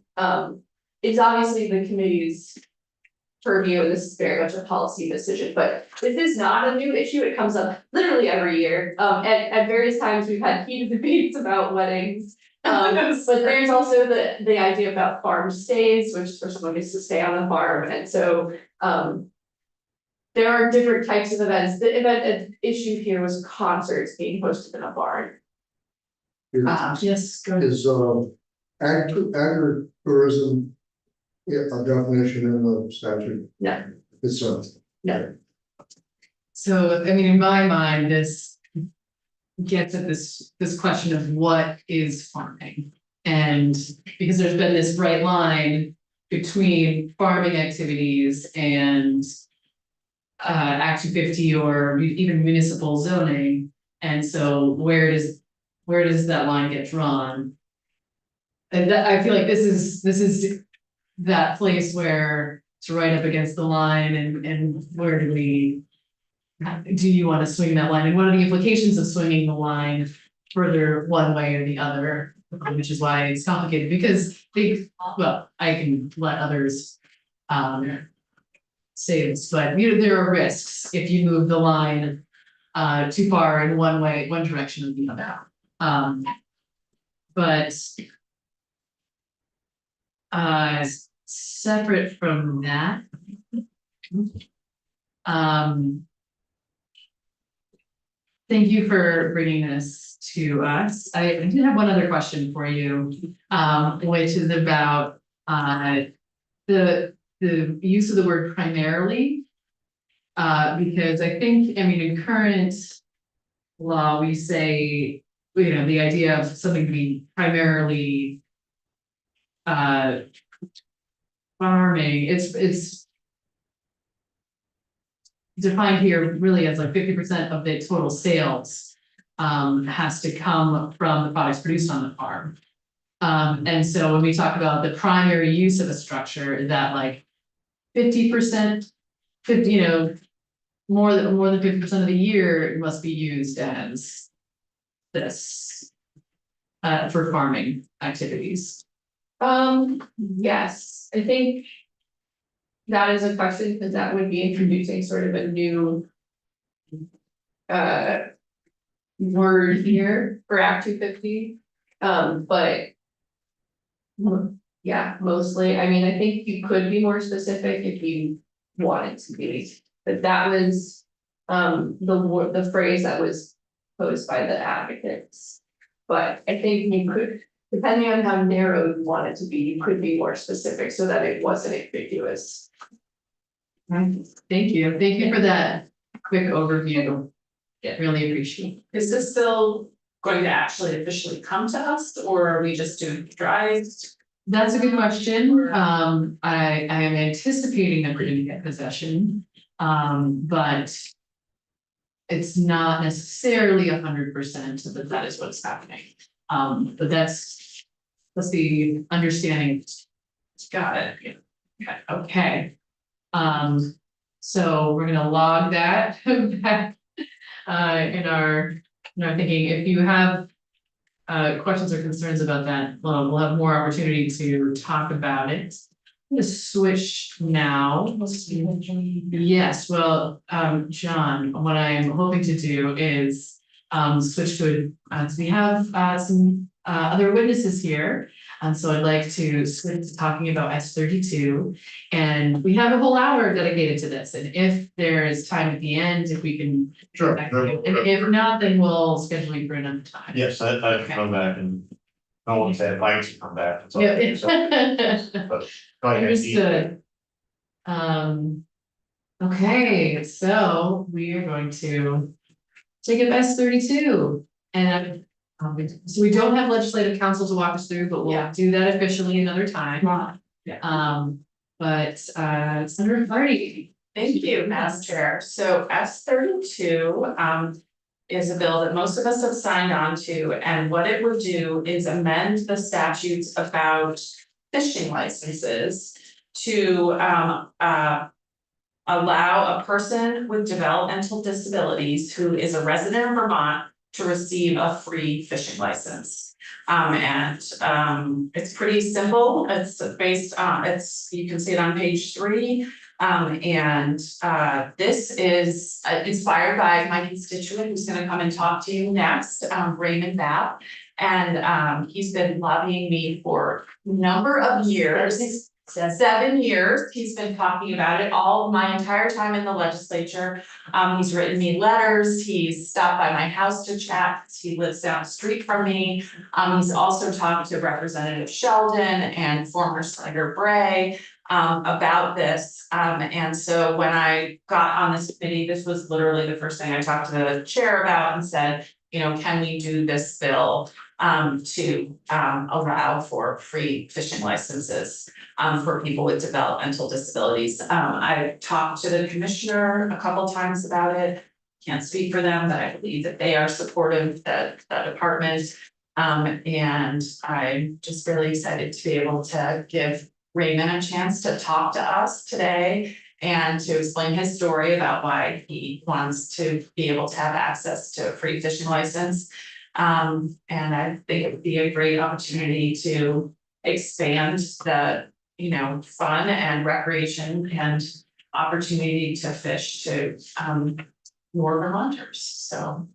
It's obviously the committee's purview, and this is very much a policy decision, but this is not a new issue. It comes up literally every year. At various times, we've had heated debates about weddings. But there's also the idea about farm stays, which for someone who's to stay on the farm, and so there are different types of events. The event issue here was concerts being hosted in a barn. Yes, go ahead. Is agritourism a definition in the statute? No. It's No. So, I mean, in my mind, this gets at this question of what is farming. And because there's been this bright line between farming activities and Act 250 or even municipal zoning. And so where does that line get drawn? And that, I feel like this is that place where it's right up against the line, and where do you want to swing that line, and what are the implications of swinging the line further one way or the other, which is why it's complicated, because I can let others say this, but there are risks if you move the line too far in one direction or the other. But separate from that, thank you for bringing this to us. I did have one other question for you, which is about the use of the word primarily. Because I think, in current law, we say, the idea of something to be primarily farming, it's defined here really as like 50% of the total sales has to come from the products produced on the farm. And so when we talk about the primary use of a structure, that like 50%, more than 50% of the year it must be used as this for farming activities. Yes, I think that is a question, because that would be introducing sort of a new word here for Act 250. But yeah, mostly, I think you could be more specific if you wanted to be, but that was the phrase that was posed by the advocates. But I think you could depending on how narrow you want it to be, you could be more specific so that it wasn't ambiguous. Right, thank you for that quick overview. Really appreciate it. Is this still going to actually officially come to us, or are we just doing drives? That's a good question. I am anticipating that we're gonna get possession, but it's not necessarily 100% that is what's happening. But that's the understanding. Got it. Yeah. Okay. So we're gonna log that back in our thinking. If you have questions or concerns about that, we'll have more opportunity to talk about it. I'm gonna switch now. Let's see. Yes, well, John, what I'm hoping to do is switch to so we have some other witnesses here. And so I'd like to switch to talking about S32. And we have a whole hour dedicated to this. And if there is time at the end, if we can. Sure. And if not, then we'll schedule you for another time. Yes, I'd come back and, no one said I'd like to come back. It's up Yeah. to you, so, but go ahead. Understood. Okay, so we are going to take up S32 and so we don't have legislative counsel to walk us through, but we'll Yeah. do that officially another time. But Senator Hardy. Thank you, Madam Chair. So S32 is a bill that most of us have signed on to, and what it would do is amend the statutes about fishing licenses to allow a person with developmental disabilities who is a resident of Vermont to receive a free fishing license. It's pretty simple. It's based on, you can see it on page 3. This is inspired by my constituent who's gonna come and talk to you next, Raymond Bapp. And he's been lobbying me for a number of years. 7 years, he's been talking about it all my entire time in the legislature. He's written me letters, he's stopped by my house to chat, he lives down the street from me. He's also talked to Representative Sheldon and former Senator Bray about this. And so when I got on this committee, this was literally the first thing I talked to the chair about and said, can we do this bill to allow for free fishing licenses for people with developmental disabilities. I talked to the commissioner a couple times about it. Can't speak for them, but I believe that they are supportive, that department. And I'm just really excited to be able to give Raymond a chance to talk to us today and to explain his story about why he wants to be able to have access to a free fishing license. And I think it would be a great opportunity to expand the, fun and recreation and opportunity to fish to more Vermonters. So.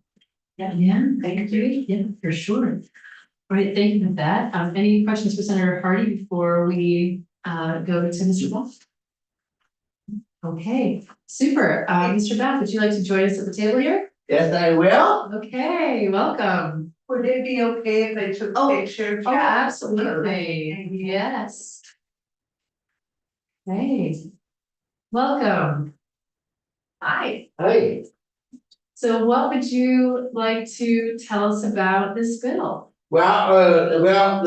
Yeah, thank you. Yeah, for sure. All right, thank you for that. Any questions for Senator Hardy before we go to Mr. Ball? Okay, super. Mr. Bath, would you like to join us at the table here? Yes, I will. Okay, welcome. Would it be okay if I took a picture? Oh, absolutely. Yes. Hey, welcome. Hi. Hi. So what would you like to tell us about this bill? Well, about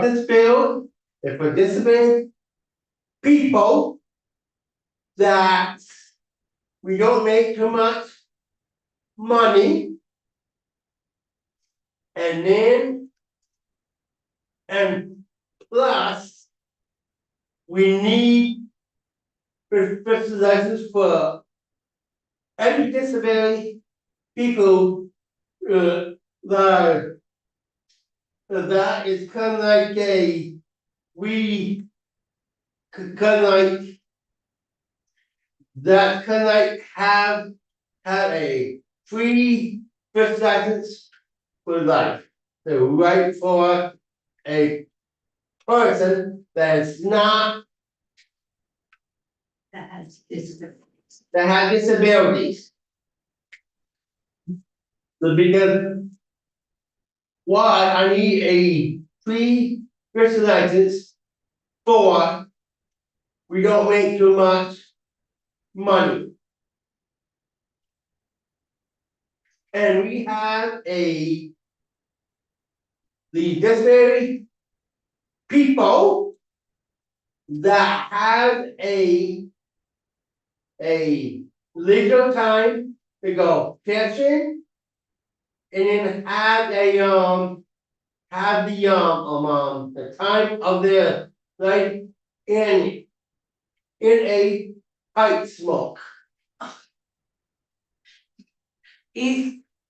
this bill, is for disabled people that we don't make too much money. And plus, we need special license for every disability people that is kind of like have a free first license for life. So right for a person that's not That has disabilities. that have disabilities. So because why I need free fish license for. We don't make too much money. And we have the necessary people that have a legal time to go fishing. And then have the time of their life in a pipe smoke.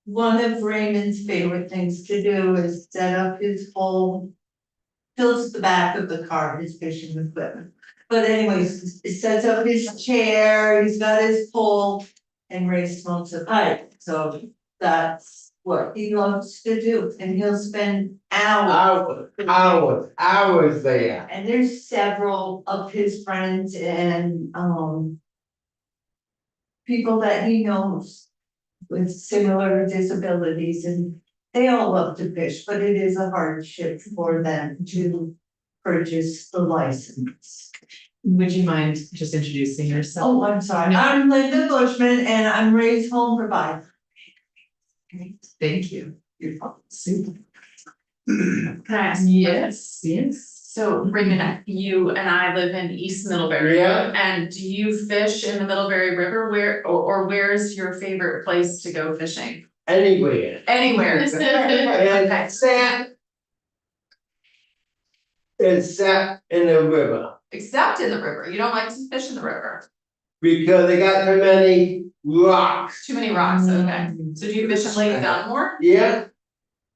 One of Raymond's favorite things to do is set up his whole. Fills the back of the car, his fishing equipment. But anyways, he sets up his chair, he's got his pole, and Ray smokes a pipe, so that's what he loves to do, and he'll spend hours. Hours there. And there's several of his friends and, people that he knows with similar disabilities, and they all love to fish, but it is a hardship for them to purchase the license. Would you mind just introducing yourself? Oh, I'm sorry, I'm Linda Bushman and I'm Ray's home provider. Thank you. You're welcome. Super. Can I ask? Yes, yes. So Raymond, you and I live in East Middlebury. Yeah. And do you fish in the Middlebury River? Or where's your favorite place to go fishing? Anywhere. Anywhere. And except in the river, Except in the river. You don't like to fish in the river. because they got too many rocks. Too many rocks, okay. So do you fish in Lake Dunmore? Yeah,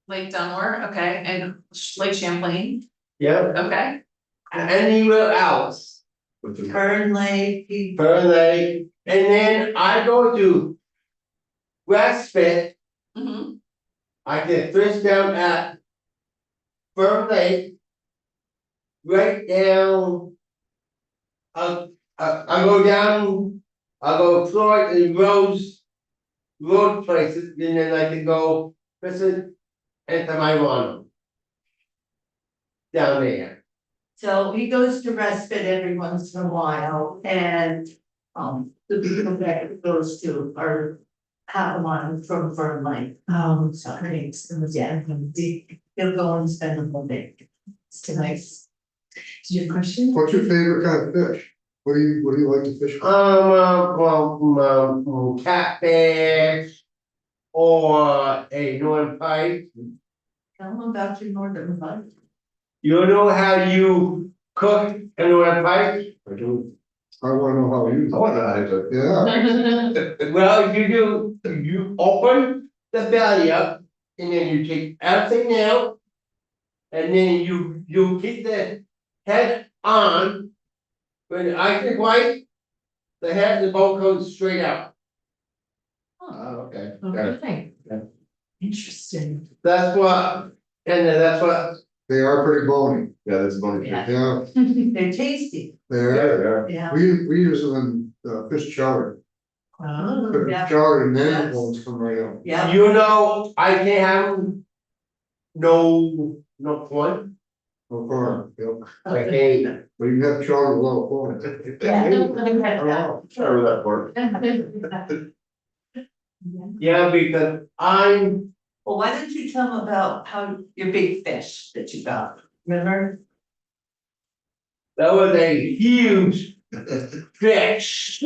Lake Dunmore, okay, and Lake Champlain, yeah, okay. anywhere else, Kern Lake, Pearl Lake, and then I go to Westfit, Mm-hmm. I can fish down at Pearl Lake. Right down. I go down, I go Floyd and road places, and then I can go visit into my lawn. Down there. so he goes to respite every once in a while, and, the people that he goes to are half a mile from Fern Lake. So thanks, yeah, he'll go and spend the whole day. It's nice. Did you have a question? What's your favorite kind of fish? What do you like to fish? Catfish. Or a northern pike. Tell him about your northern life. You know how you cook a northern pike? I do. I wanna know how you. I want to, Yeah, Well, you open the belly up, and then you take everything out. And then you keep the head on. When the ice is white, the head of the boat goes straight out. Oh, okay. Okay. Yeah. Interesting. That's what, and then that's what, they are pretty bony. Yeah, that's funny. Yeah. Yeah, They're tasty, they are. yeah. We use them in fish chowder. Oh, Yeah. Chowder and then Yes. the bones come right out. Yeah, you know, I can't have no fun. No farm, yep. I can't. But you can have chowder without corn. yeah. Sorry with that part. Yeah, because I'm, Well, why don't you tell them about how your big fish that you got, remember? that was a huge fish.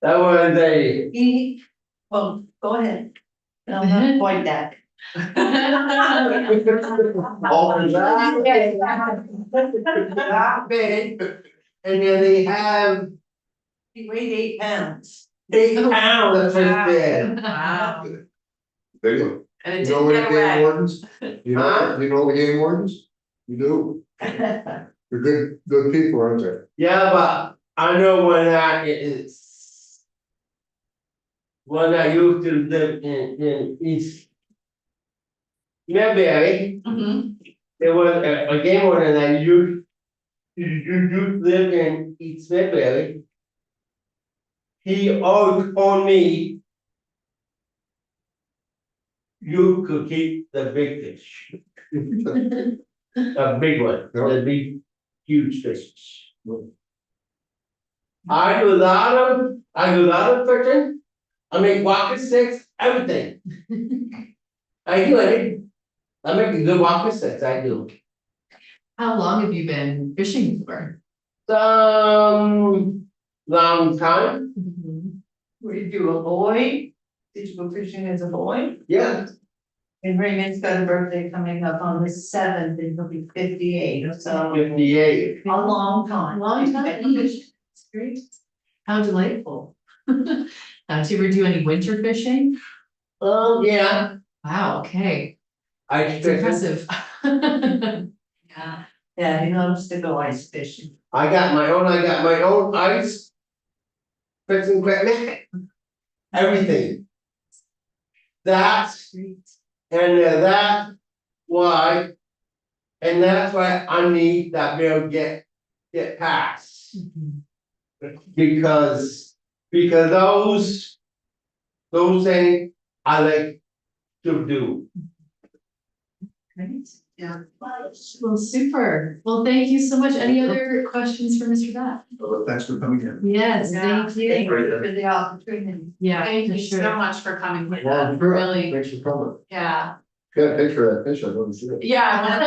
That was a, Well, go ahead. No, not quite that. that big, and then they have He weighed 8 pounds. 8 pounds of fish there. Wow. There you go. And it You know didn't what get game away. wardens? You know the game wardens? You do? They're good people, aren't they? Yeah, but I know when I is. When I used to live in East. Mayberry, Mhm. there was a game warden that you live in East Mayberry. He always told me. You could keep the big fish. A big one, a big, huge fishes. I do a lot of fishing. I make walking sticks, everything. I make a good walking sticks, I do. How long have you been fishing for? Some long time, Were you a boy? Did you go fishing as a boy? yeah, And Raymond's got a birthday coming up on the 7th, and he'll be 58, so 58. a long time. Long time. That's great. How delightful. Did you ever do any winter fishing? Yeah, Wow, okay, I it's fish. impressive. Yeah, yeah, he loves to go ice fishing. I got my own ice. Fishing equipment. Everything. That's, and that's why. And that's why I need that bill get passed. Because those things I like to do. Great. Yeah. Well, super. Well, thank you so much. Any other questions for Mr. Bat? Thanks for coming in. Yes, thank you. Thank you for the opportunity. Yeah, Thank for you so sure. much for coming with Well, us, sure. really, Thanks for coming. yeah. Got a picture of that fish, I want to see it. Yeah.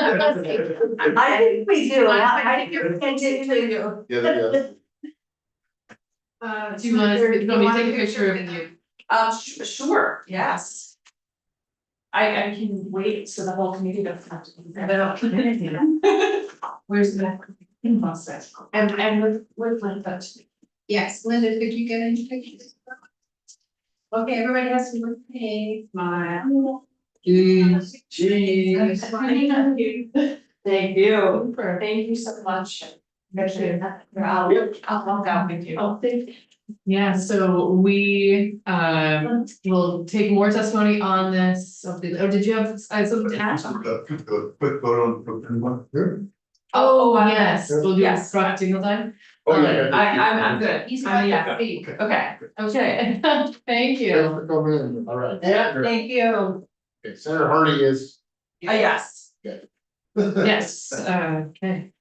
I think we do, I think you're- you're continue to do. Yeah, yeah. Do you want me to take a picture of you? Sure, yes. I can wait so the whole committee doesn't have to. Where's the process? And with Linda. Yes, Linda, did you get any pictures? Okay, everybody has to look pay. Smile. Cheese. Thank you. Thank you. Thank you so much. I'll I'll go with you. Oh, thank you. Yeah, so we will take more testimony on this. Oh, did you have something to add? Quick vote on one. Oh, yes, we'll do Yes. rock single time. Oh, yeah. I'm good. I'm a yeah. Okay. Okay, thank Thanks you. for coming in. All right. Yeah. Thank you. Okay, Senator Hardy is, Yes. Yes, okay.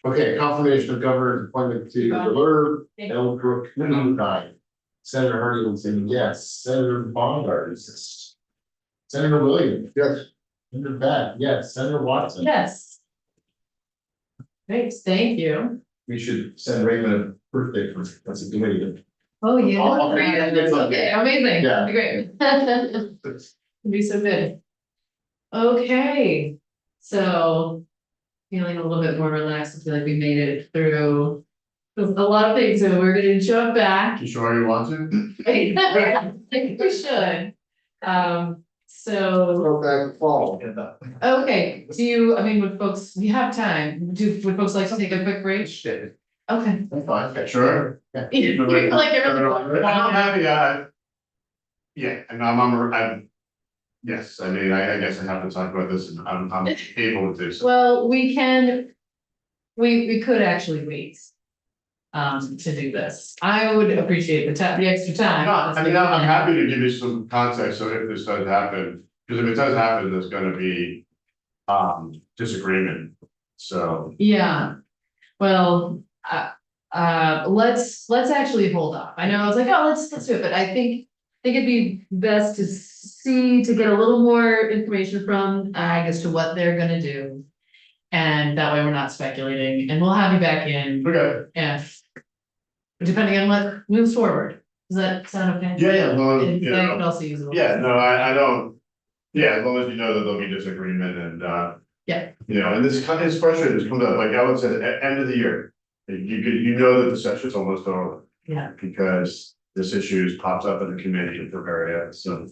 okay, confirmation of governor's appointment to Alert, Elbrook, Nine. Senator Hardy will say yes, Senator Baumgart is. Senator Williams, Yes. Senator Bat, yes, Senator Watson. Yes. Great, thank you. We should send Raymond a birthday for, that's a committee. Oh, yeah. I'll read it. It's okay. Amazing. Yeah. Great. It'd be so good. Okay, so feeling a little bit more relaxed, I feel like we made it through a lot of things, so we're gonna jump back. You sure you want to? I think we should. So, Go back to fall. okay, do you, I mean, would folks, we have time, would folks like to take a quick break? Shit. Okay. That's fine, sure. Yeah. You're like everything. I'm happy, yeah, and I'm, yes, I mean, I guess I have to talk about this and I'm able to do so. Well, we can, we could actually wait. To do this, I would appreciate the extra time. No, I mean, I'm happy to give you some context, so if this does happen, because if it does happen, there's gonna be disagreement, so. Yeah, well, let's actually hold off. I know I was like, oh, let's do it, but I think it'd be best to get a little more information from AG as to what they're gonna do. And that way we're not speculating, and we'll have you back in Okay, if, depending on what moves forward. Does that sound okay? yeah, well, And you I know, could also use it. yeah, no, I don't. Yeah, as long as you know that there'll be disagreement and, Yeah. you know, and this kind of is frustrating, this comes up, like Alex said, at end of the year. You know that the session's almost over. Yeah. Because this issue pops up in the committee in their area, so.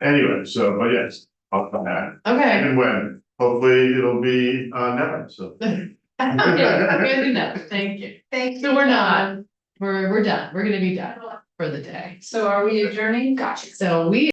Anyway, so, but yes, I'll come back, Okay. and when, hopefully it'll be, never, so. Okay, I'm gonna do that, thank you. Thank you. So we're not, we're done, we're gonna be done for the day. So are we adjourning? Gotcha. So we